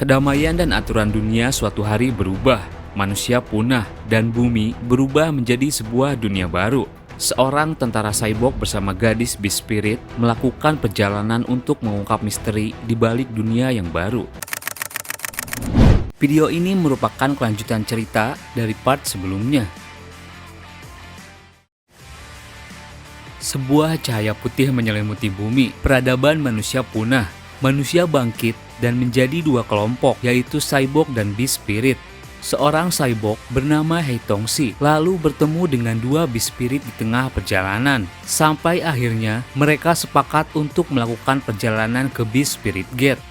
Kedamaian dan aturan dunia suatu hari berubah. Manusia punah dan bumi berubah menjadi sebuah dunia baru. Seorang tentara cyborg bersama gadis Beast Spirit melakukan perjalanan untuk mengungkap misteri di balik dunia yang baru. Video ini merupakan kelanjutan cerita dari part sebelumnya. Sebuah cahaya putih menyelimuti bumi. Peradaban manusia punah. Manusia bangkit dan menjadi dua kelompok, yaitu cyborg dan Beast Spirit. Seorang cyborg bernama Hei Tongxi lalu bertemu dengan dua Beast Spirit di tengah perjalanan. Sampai akhirnya mereka sepakat untuk melakukan perjalanan ke Beast Spirit Gate.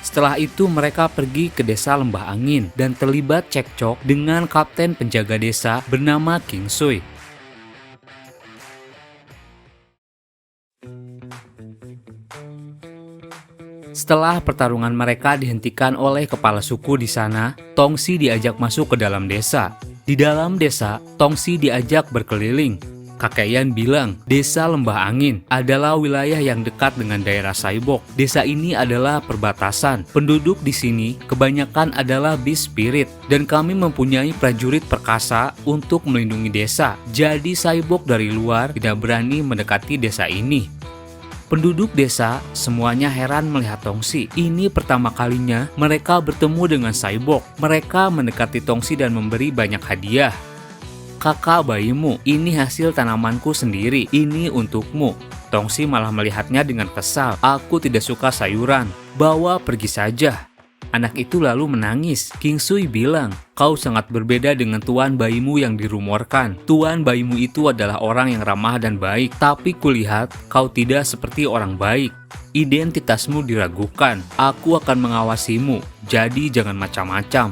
Setelah itu mereka pergi ke desa Lembah Angin dan terlibat cekcok dengan kapten penjaga desa bernama King Sui. Setelah pertarungan mereka dihentikan oleh kepala suku di sana, Tongxi diajak masuk ke dalam desa. Di dalam desa, Tongxi diajak berkeliling. Kakek bilang, desa Lembah Angin adalah wilayah yang dekat dengan daerah cyborg. Desa ini adalah perbatasan. Penduduk di sini kebanyakan adalah Beast Spirit dan kami mempunyai prajurit perkasa untuk melindungi desa. Jadi cyborg dari luar tidak berani mendekati desa ini. Penduduk desa semuanya heran melihat Tongxi. Ini pertama kalinya mereka bertemu dengan cyborg. Mereka mendekati Tongxi dan memberi banyak hadiah. Kakak bayimu, ini hasil tanamanku sendiri. Ini untukmu. Tongxi malah melihatnya dengan kesal. Aku tidak suka sayuran. Bawa pergi saja. Anak itu lalu menangis. King Sui bilang, kau sangat berbeda dengan tuan bayimu yang dirumorkan. Tuan bayimu itu adalah orang yang ramah dan baik, tapi kulihat kau tidak seperti orang baik. Identitasmu diragukan. Aku akan mengawasimu, jadi jangan macam-macam.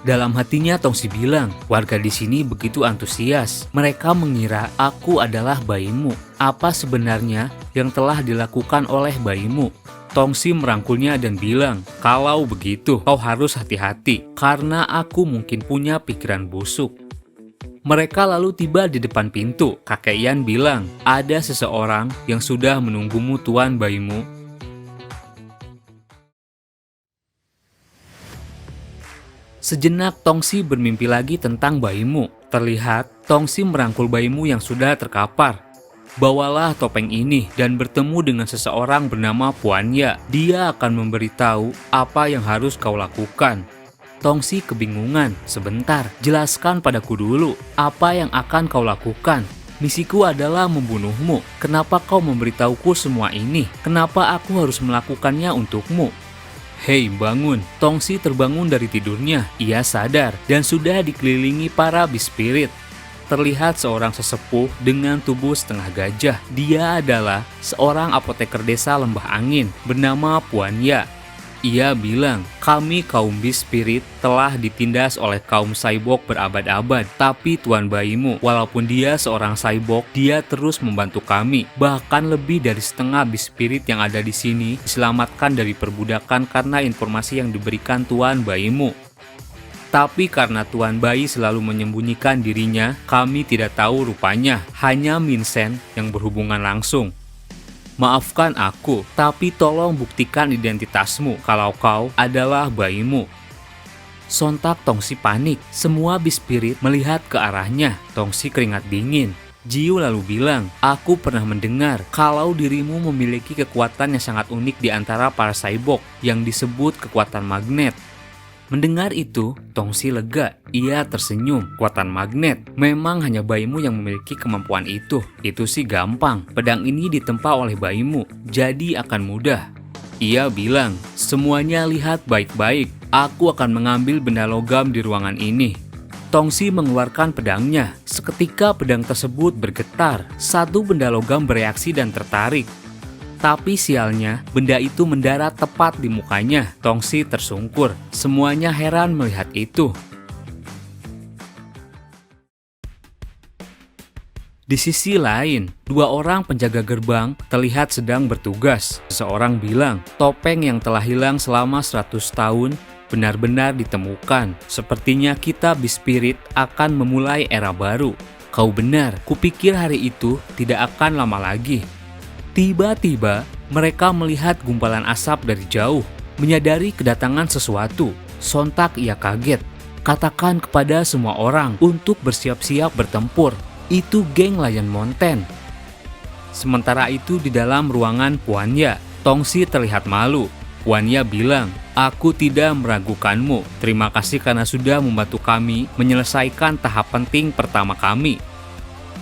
Dalam hatinya Tongxi bilang, warga di sini begitu antusias. Mereka mengira aku adalah bayimu. Apa sebenarnya yang telah dilakukan oleh bayimu? Tongxi merangkulnya dan bilang, kalau begitu kau harus hati-hati karena aku mungkin punya pikiran busuk. Mereka lalu tiba di depan pintu. Kakek Yan bilang, ada seseorang yang sudah menunggumu tuan bayimu. Sejenak Tongxi bermimpi lagi tentang bayimu. Terlihat Tongxi merangkul bayimu yang sudah terkapar. Bawalah topeng ini dan bertemu dengan seseorang bernama Puan Ya. Dia akan memberitahu apa yang harus kau lakukan. Tongxi kebingungan. Sebentar, jelaskan padaku dulu apa yang akan kau lakukan. Misiku adalah membunuhmu. Kenapa kau memberitahuku semua ini? Kenapa aku harus melakukannya untukmu? Hei, bangun. Tongxi terbangun dari tidurnya. Ia sadar dan sudah dikelilingi para Beast Spirit. Terlihat seorang sesepuh dengan tubuh setengah gajah. Dia adalah seorang apoteker desa Lembah Angin bernama Puan Ya. Ia bilang, kami kaum Beast Spirit telah ditindas oleh kaum cyborg berabad-abad. Tapi tuan bayimu, walaupun dia seorang cyborg, dia terus membantu kami. Bahkan lebih dari setengah Beast Spirit yang ada di sini diselamatkan dari perbudakan karena informasi yang diberikan tuan bayimu. Tapi karena tuan bayi selalu menyembunyikan dirinya, kami tidak tahu rupanya. Hanya Minsen yang berhubungan langsung. Maafkan aku, tapi tolong buktikan identitasmu kalau kau adalah bayimu. Sontak Tongxi panik. Semua Beast Spirit melihat ke arahnya. Tongxi keringat dingin. Jiu lalu bilang, aku pernah mendengar kalau dirimu memiliki kekuatan yang sangat unik di antara para cyborg yang disebut kekuatan magnet. Mendengar itu, Tongxi lega. Ia tersenyum. Kekuatan magnet. Memang hanya bayimu yang memiliki kemampuan itu. Itu sih gampang. Pedang ini ditempa oleh bayimu, jadi akan mudah. Ia bilang, semuanya lihat baik-baik. Aku akan mengambil benda logam di ruangan ini. Tongxi mengeluarkan pedangnya. Seketika pedang tersebut bergetar. Satu benda logam bereaksi dan tertarik. Tapi sialnya, benda itu mendarat tepat di mukanya. Tongxi tersungkur. Semuanya heran melihat itu. Di sisi lain, dua orang penjaga gerbang terlihat sedang bertugas. Seseorang bilang, topeng yang telah hilang selama 100 tahun benar-benar ditemukan. Sepertinya kita Beast Spirit akan memulai era baru. Kau benar, kupikir hari itu tidak akan lama lagi. Tiba-tiba, mereka melihat gumpalan asap dari jauh. Menyadari kedatangan sesuatu, sontak ia kaget. Katakan kepada semua orang untuk bersiap-siap bertempur. Itu geng Lion Mountain. Sementara itu di dalam ruangan Puanya, Tongsi terlihat malu. Puanya bilang, "Aku tidak meragukanmu. Terima kasih karena sudah membantu kami menyelesaikan tahap penting pertama kami.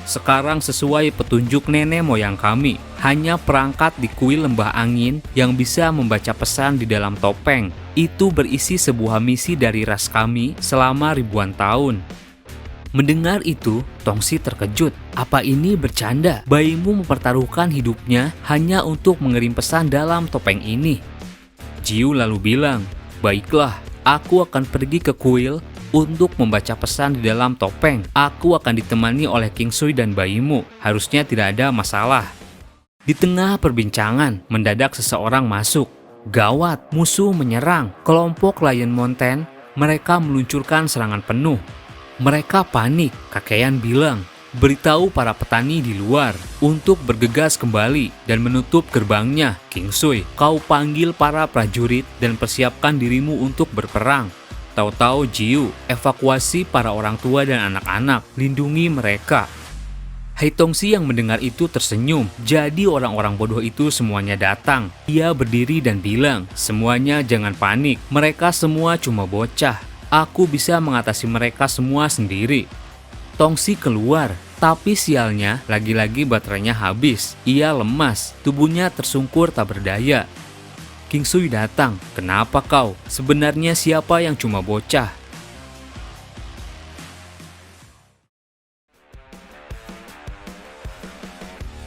Sekarang sesuai petunjuk nenek moyang kami, hanya perangkat di kuil lembah angin yang bisa membaca pesan di dalam topeng. Itu berisi sebuah misi dari ras kami selama ribuan tahun." Mendengar itu, Tongsi terkejut. Apa ini bercanda? Bayimu mempertaruhkan hidupnya hanya untuk mengirim pesan dalam topeng ini. Jiu lalu bilang, "Baiklah, aku akan pergi ke kuil untuk membaca pesan di dalam topeng. Aku akan ditemani oleh King Sui dan bayimu. Harusnya tidak ada masalah." Di tengah perbincangan, mendadak seseorang masuk. Gawat, musuh menyerang. Kelompok Lion Mountain, mereka meluncurkan serangan penuh. Mereka panik. Kakeyan bilang, "Beritahu para petani di luar untuk bergegas kembali dan menutup gerbangnya. King Sui, kau panggil para prajurit dan persiapkan dirimu untuk berperang." Tahu-tahu Jiu, "Evakuasi para orang tua dan anak-anak, lindungi mereka." Hai Tongsi yang mendengar itu tersenyum. Jadi orang-orang bodoh itu semuanya datang. Ia berdiri dan bilang, "Semuanya jangan panik, mereka semua cuma bocah. Aku bisa mengatasi mereka semua sendiri." Tongsi keluar, tapi sialnya lagi-lagi baterainya habis. Ia lemas, tubuhnya tersungkur tak berdaya. King Sui datang. "Kenapa kau? Sebenarnya siapa yang cuma bocah?"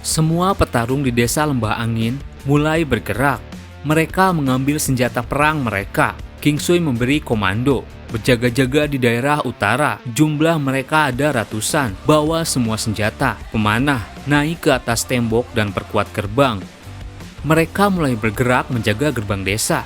Semua petarung di desa Lembah Angin mulai bergerak. Mereka mengambil senjata perang mereka. King Sui memberi komando, berjaga-jaga di daerah utara. Jumlah mereka ada ratusan. Bawa semua senjata, pemanah, naik ke atas tembok dan perkuat gerbang. Mereka mulai bergerak menjaga gerbang desa.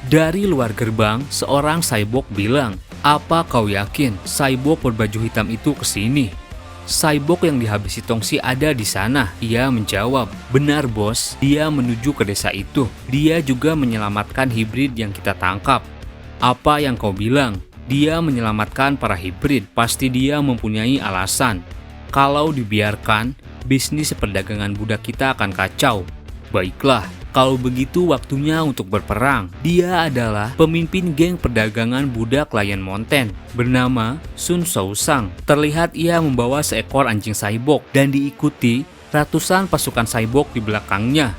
Dari luar gerbang, seorang Saibok bilang, "Apa kau yakin Saibok berbaju hitam itu kesini?" Saibok yang dihabisi Tongsi ada di sana. Ia menjawab, "Benar bos, dia menuju ke desa itu. Dia juga menyelamatkan hibrid yang kita tangkap." "Apa yang kau bilang? Dia menyelamatkan para hibrid. Pasti dia mempunyai alasan. Kalau dibiarkan, bisnis perdagangan budak kita akan kacau." "Baiklah, kalau begitu waktunya untuk berperang." Dia adalah pemimpin geng perdagangan budak Lion Mountain bernama Sun Sousang. Terlihat ia membawa seekor anjing Saibok dan diikuti ratusan pasukan Saibok di belakangnya.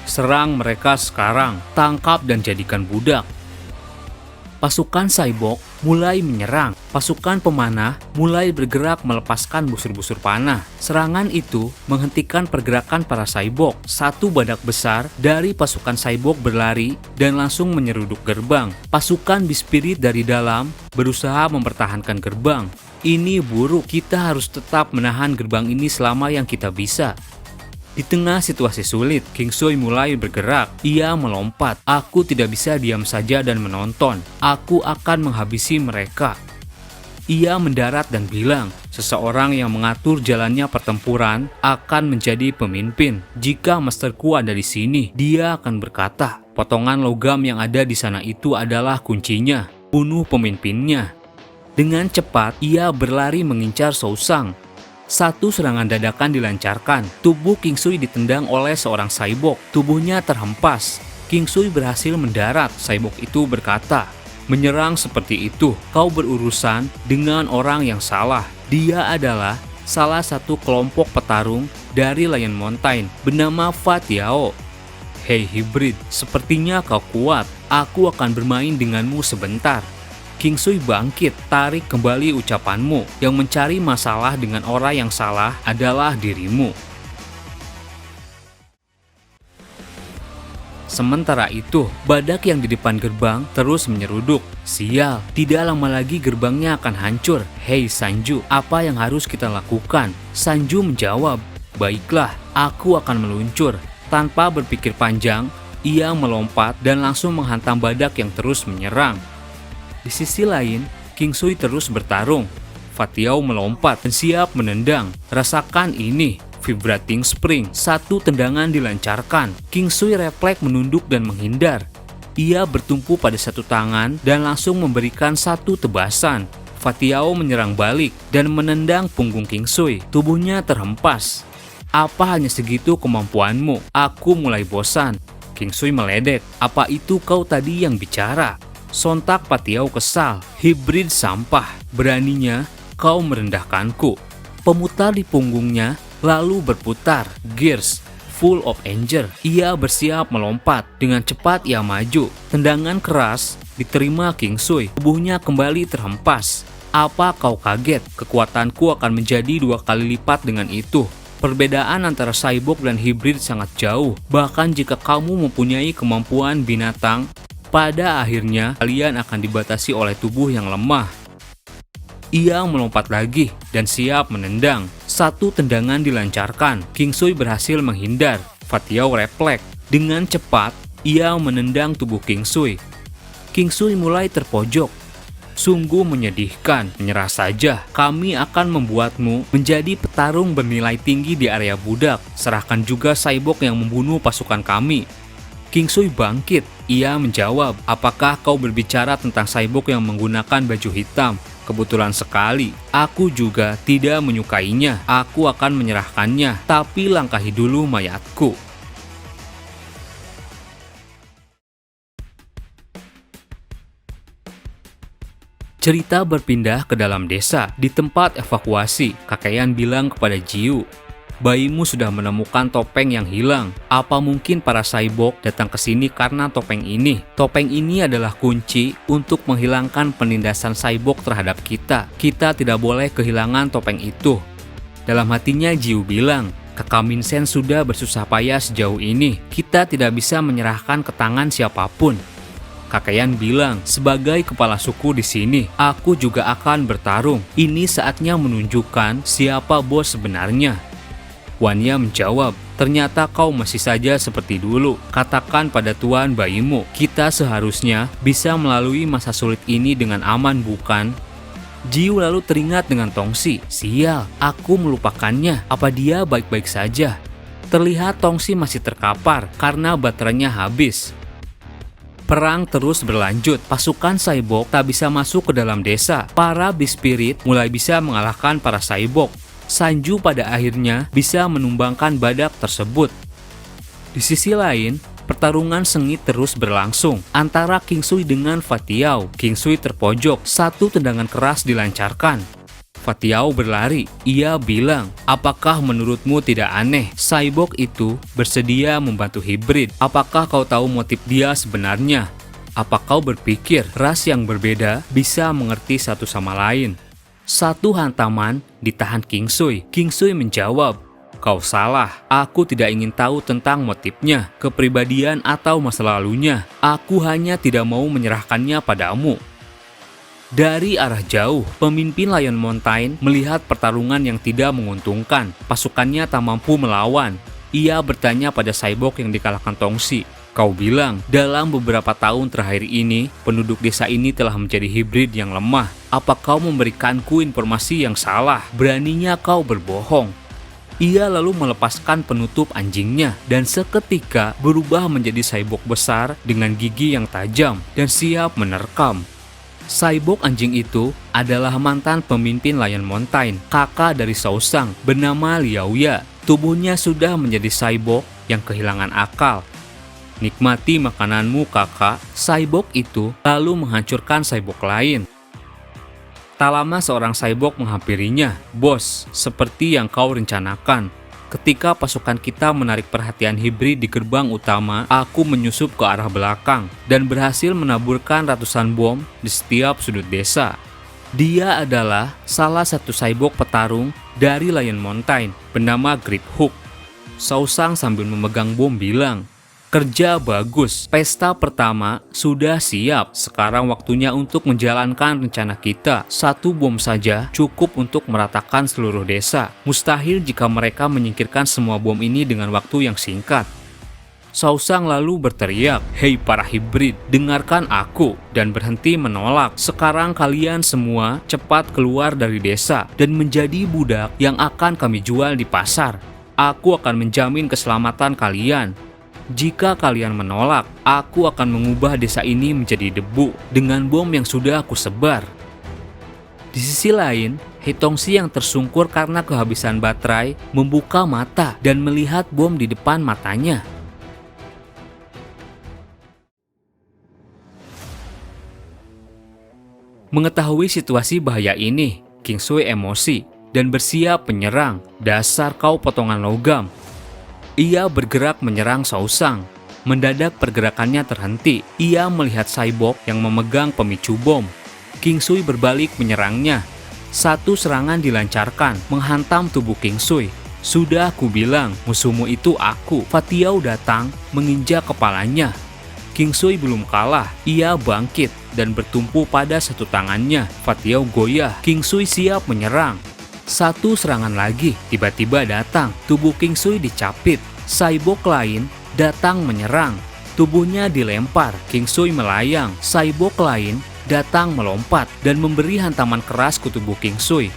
"Serang mereka sekarang, tangkap dan jadikan budak." Pasukan Saibok mulai menyerang. Pasukan pemanah mulai bergerak melepaskan busur-busur panah. Serangan itu menghentikan pergerakan para Saibok. Satu badak besar dari pasukan Saibok berlari dan langsung menyeruduk gerbang. Pasukan Bispirit dari dalam berusaha mempertahankan gerbang. "Ini buruk, kita harus tetap menahan gerbang ini selama yang kita bisa." Di tengah situasi sulit, King Sui mulai bergerak. Ia melompat. "Aku tidak bisa diam saja dan menonton. Aku akan menghabisi mereka." Ia mendarat dan bilang, "Seseorang yang mengatur jalannya pertempuran akan menjadi pemimpin. Jika masterku ada di sini, dia akan berkata, potongan logam yang ada di sana itu adalah kuncinya. Bunuh pemimpinnya." Dengan cepat, ia berlari mengincar Sousang. Satu serangan dadakan dilancarkan. Tubuh King Sui ditendang oleh seorang Saibok. Tubuhnya terhempas. King Sui berhasil mendarat. Saibok itu berkata, "Menyerang seperti itu, kau berurusan dengan orang yang salah. Dia adalah salah satu kelompok petarung dari Lion Mountain bernama Fatiao. Hei hibrid, sepertinya kau kuat. Aku akan bermain denganmu sebentar." King Sui bangkit, "Tarik kembali ucapanmu. Yang mencari masalah dengan orang yang salah adalah dirimu." Sementara itu, badak yang di depan gerbang terus menyeruduk. "Sial, tidak lama lagi gerbangnya akan hancur. Hei Sanju, apa yang harus kita lakukan?" Sanju menjawab, "Baiklah, aku akan meluncur." Tanpa berpikir panjang, ia melompat dan langsung menghantam badak yang terus menyerang. Di sisi lain, King Sui terus bertarung. Fatiao melompat dan siap menendang. "Rasakan ini, vibrating spring." Satu tendangan dilancarkan. King Sui refleks menunduk dan menghindar. Ia bertumpu pada satu tangan dan langsung memberikan satu tebasan. Fatiao menyerang balik dan menendang punggung King Sui. Tubuhnya terhempas. Apa hanya segitu kemampuanmu? Aku mulai bosan. King Sui meledek. Apa itu kau tadi yang bicara? Sontak Fatiao kesal. Hibrid sampah. Beraninya kau merendahkanku. Pemutar di punggungnya lalu berputar. Gears full of anger. Ia bersiap melompat. Dengan cepat ia maju. Tendangan keras diterima King Sui. Tubuhnya kembali terhempas. Apa kau kaget? Kekuatanku akan menjadi 2 kali lipat dengan itu. Perbedaan antara cyborg dan hibrid sangat jauh. Bahkan jika kamu mempunyai kemampuan binatang, pada akhirnya kalian akan dibatasi oleh tubuh yang lemah. Ia melompat lagi dan siap menendang. Satu tendangan dilancarkan. King Sui berhasil menghindar. Fatiao refleks. Dengan cepat, ia menendang tubuh King Sui. King Sui mulai terpojok. Sungguh menyedihkan, menyerah saja. Kami akan membuatmu menjadi petarung bernilai tinggi di area budak. Serahkan juga cyborg yang membunuh pasukan kami. King Sui bangkit. Ia menjawab, apakah kau berbicara tentang cyborg yang menggunakan baju hitam? Kebetulan sekali, aku juga tidak menyukainya. Aku akan menyerahkannya, tapi langkahi dulu mayatku. Cerita berpindah ke dalam desa. Di tempat evakuasi, Kakayan bilang kepada Jiu, bayimu sudah menemukan topeng yang hilang. Apa mungkin para cyborg datang ke sini karena topeng ini? Topeng ini adalah kunci untuk menghilangkan penindasan cyborg terhadap kita. Kita tidak boleh kehilangan topeng itu. Dalam hatinya Jiu bilang, Kakak Minsen sudah bersusah payah sejauh ini. Kita tidak bisa menyerahkan ke tangan siapapun. Kakayan bilang, sebagai kepala suku di sini, aku juga akan bertarung. Ini saatnya menunjukkan siapa bos sebenarnya. Wanya menjawab, ternyata kau masih saja seperti dulu. Katakan pada tuan bayimu, kita seharusnya bisa melalui masa sulit ini dengan aman, bukan? Jiu lalu teringat dengan Tongsi. Sial, aku melupakannya. Apa dia baik-baik saja? Terlihat Tongsi masih terkapar karena baterainya habis. Perang terus berlanjut. Pasukan cyborg tak bisa masuk ke dalam desa. Para Beast Spirit mulai bisa mengalahkan para cyborg. Sanju pada akhirnya bisa menumbangkan badak tersebut. Di sisi lain, pertarungan sengit terus berlangsung antara King Sui dengan Fatiao. King Sui terpojok, satu tendangan keras dilancarkan. Fatiao berlari. Ia bilang, apakah menurutmu tidak aneh? Cyborg itu bersedia membantu hibrid. Apakah kau tahu motif dia sebenarnya? Apa kau berpikir ras yang berbeda bisa mengerti satu sama lain? Satu hantaman ditahan King Sui. King Sui menjawab, kau salah. Aku tidak ingin tahu tentang motifnya, kepribadian atau masa lalunya. Aku hanya tidak mau menyerahkannya padamu. Dari arah jauh, pemimpin Lion Mountain melihat pertarungan yang tidak menguntungkan. Pasukannya tak mampu melawan. Ia bertanya pada cyborg yang dikalahkan Tongsi. Kau bilang, dalam beberapa tahun terakhir ini, penduduk desa ini telah menjadi hibrid yang lemah. Apa kau memberikanku informasi yang salah? Beraninya kau berbohong. Ia lalu melepaskan penutup anjingnya dan seketika berubah menjadi cyborg besar dengan gigi yang tajam dan siap menerkam. Cyborg anjing itu adalah mantan pemimpin Lion Mountain, kakak dari Saosang, bernama Liaoya. Tubuhnya sudah menjadi cyborg yang kehilangan akal. Nikmati makananmu, kakak. Cyborg itu lalu menghancurkan cyborg lain. Tak lama seorang cyborg menghampirinya. Bos, seperti yang kau rencanakan. Ketika pasukan kita menarik perhatian hibrid di gerbang utama, aku menyusup ke arah belakang dan berhasil menaburkan ratusan bom di setiap sudut desa. Dia adalah salah satu cyborg petarung dari Lion Mountain bernama Great Hook. Saosang sambil memegang bom bilang, kerja bagus, pesta pertama sudah siap. Sekarang waktunya untuk menjalankan rencana kita. Satu bom saja cukup untuk meratakan seluruh desa. Mustahil jika mereka menyingkirkan semua bom ini dengan waktu yang singkat. Saosang lalu berteriak, hei para hibrid, dengarkan aku dan berhenti menolak. Sekarang kalian semua cepat keluar dari desa dan menjadi budak yang akan kami jual di pasar. Aku akan menjamin keselamatan kalian. Jika kalian menolak, aku akan mengubah desa ini menjadi debu dengan bom yang sudah aku sebar. Di sisi lain, He Tongxi yang tersungkur karena kehabisan baterai membuka mata dan melihat bom di depan matanya. Mengetahui situasi bahaya ini, King Sui emosi dan bersiap menyerang. Dasar kau potongan logam. Ia bergerak menyerang Saosang. Mendadak pergerakannya terhenti. Ia melihat Cyborg yang memegang pemicu bom. King Sui berbalik menyerangnya. Satu serangan dilancarkan, menghantam tubuh King Sui. Sudah aku bilang, musuhmu itu aku. Fatiao datang, menginjak kepalanya. King Sui belum kalah, ia bangkit dan bertumpu pada satu tangannya. Fatiao goyah, King Sui siap menyerang. Satu serangan lagi tiba-tiba datang, tubuh King Sui dicapit. Cyborg lain datang menyerang, tubuhnya dilempar. King Sui melayang, Cyborg lain datang melompat dan memberi hantaman keras ke tubuh King Sui.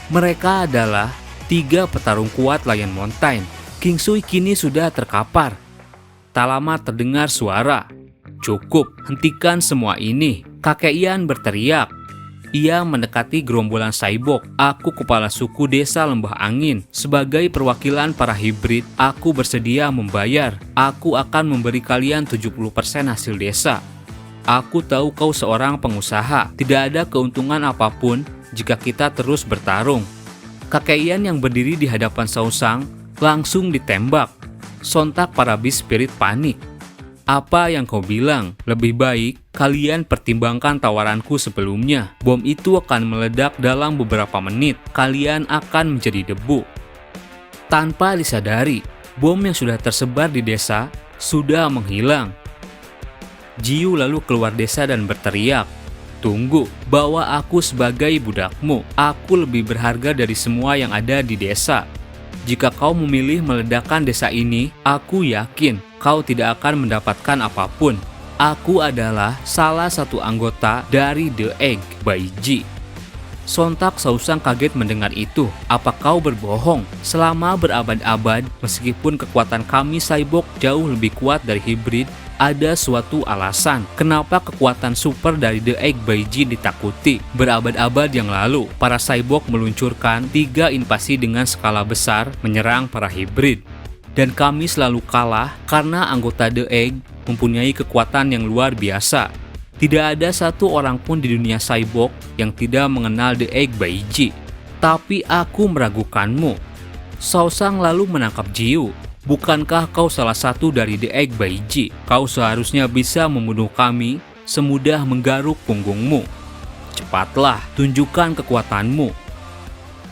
Mereka adalah 3 petarung kuat Lion Mountain. King Sui kini sudah terkapar. Tak lama terdengar suara. Cukup, hentikan semua ini. Kakek Ian berteriak. Ia mendekati gerombolan Cyborg. Aku kepala suku desa Lembah Angin. Sebagai perwakilan para hibrid, aku bersedia membayar. Aku akan memberi kalian 70% hasil desa. Aku tahu kau seorang pengusaha. Tidak ada keuntungan apapun jika kita terus bertarung. Kakek Ian yang berdiri di hadapan Saosang langsung ditembak. Sontak para Beast Spirit panik. Apa yang kau bilang? Lebih baik kalian pertimbangkan tawaranku sebelumnya. Bom itu akan meledak dalam beberapa menit. Kalian akan menjadi debu. Tanpa disadari, bom yang sudah tersebar di desa sudah menghilang. Jiu lalu keluar desa dan berteriak, "Tunggu, bawa aku sebagai budakmu. Aku lebih berharga dari semua yang ada di desa. Jika kau memilih meledakkan desa ini, aku yakin kau tidak akan mendapatkan apapun. Aku adalah salah satu anggota dari The Egg by Ji." Sontak Saosang kaget mendengar itu. Apa kau berbohong? Selama berabad-abad, meskipun kekuatan kami Cyborg jauh lebih kuat dari hibrid, ada suatu alasan kenapa kekuatan super dari The Egg by Ji ditakuti. Berabad-abad yang lalu, para Cyborg meluncurkan 3 invasi dengan skala besar menyerang para hibrid. Dan kami selalu kalah karena anggota The Egg mempunyai kekuatan yang luar biasa. Tidak ada satu orang pun di dunia Cyborg yang tidak mengenal The Egg by Ji. Tapi aku meragukanmu. Saosang lalu menangkap Jiu. Bukankah kau salah satu dari The Egg by Ji? Kau seharusnya bisa membunuh kami semudah menggaruk punggungmu. Cepatlah, tunjukkan kekuatanmu.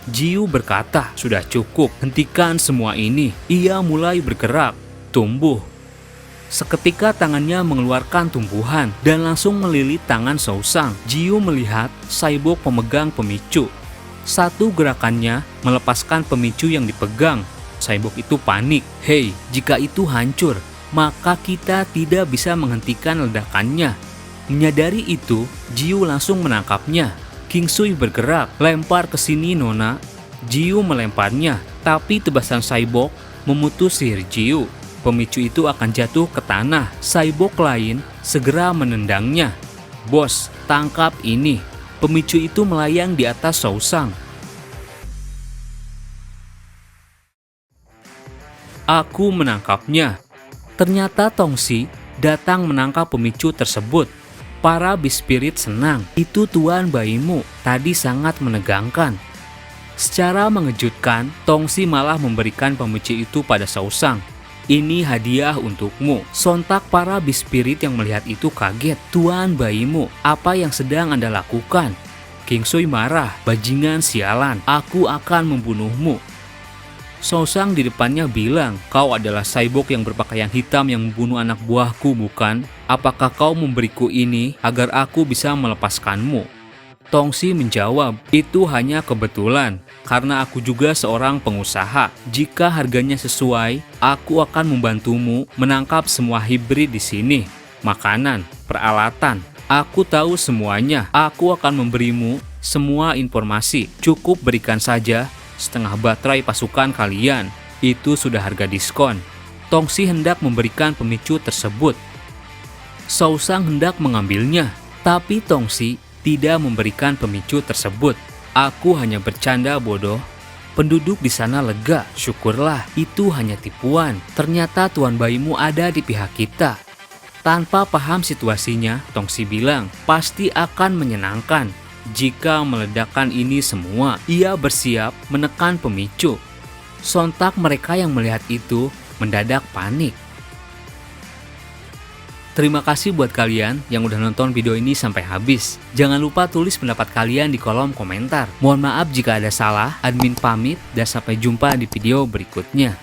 Jiu berkata, sudah cukup, hentikan semua ini. Ia mulai bergerak, tumbuh. Seketika tangannya mengeluarkan tumbuhan dan langsung melilit tangan Saosang. Jiu melihat Cyborg pemegang pemicu. Satu gerakannya melepaskan pemicu yang dipegang. Cyborg itu panik. Hei, jika itu hancur, maka kita tidak bisa menghentikan ledakannya. Menyadari itu, Jiu langsung menangkapnya. King Sui bergerak, lempar ke sini Nona. Jiu melemparnya, tapi tebasan Cyborg memutus sihir Jiu. Pemicu itu akan jatuh ke tanah. Cyborg lain segera menendangnya. Bos, tangkap ini. Pemicu itu melayang di atas Saosang. Aku menangkapnya. Ternyata Tongxi datang menangkap pemicu tersebut. Para Beast Spirit senang. Itu tuan bayimu, tadi sangat menegangkan. Secara mengejutkan, Tongxi malah memberikan pemicu itu pada Saosang. Ini hadiah untukmu. Sontak para Beast Spirit yang melihat itu kaget. Tuan bayimu, apa yang sedang Anda lakukan? King Sui marah. Bajingan sialan, aku akan membunuhmu. Saosang di depannya bilang, kau adalah Cyborg yang berpakaian hitam yang membunuh anak buahku, bukan? Apakah kau memberiku ini agar aku bisa melepaskanmu? Tongxi menjawab, itu hanya kebetulan, karena aku juga seorang pengusaha. Jika harganya sesuai, aku akan membantumu menangkap semua hibrid di sini. Makanan, peralatan, aku tahu semuanya. Aku akan memberimu semua informasi. Cukup berikan saja setengah baterai pasukan kalian. Itu sudah harga diskon. Tongsi hendak memberikan pemicu tersebut. Sausang hendak mengambilnya, tapi Tongsi tidak memberikan pemicu tersebut. Aku hanya bercanda bodoh. Penduduk di sana lega, syukurlah itu hanya tipuan. Ternyata tuan bayimu ada di pihak kita. Tanpa paham situasinya, Tongsi bilang, pasti akan menyenangkan jika meledakkan ini semua. Ia bersiap menekan pemicu. Sontak mereka yang melihat itu mendadak panik. Terima kasih buat kalian yang udah nonton video ini sampai habis. Jangan lupa tulis pendapat kalian di kolom komentar. Mohon maaf jika ada salah, admin pamit dan sampai jumpa di video berikutnya.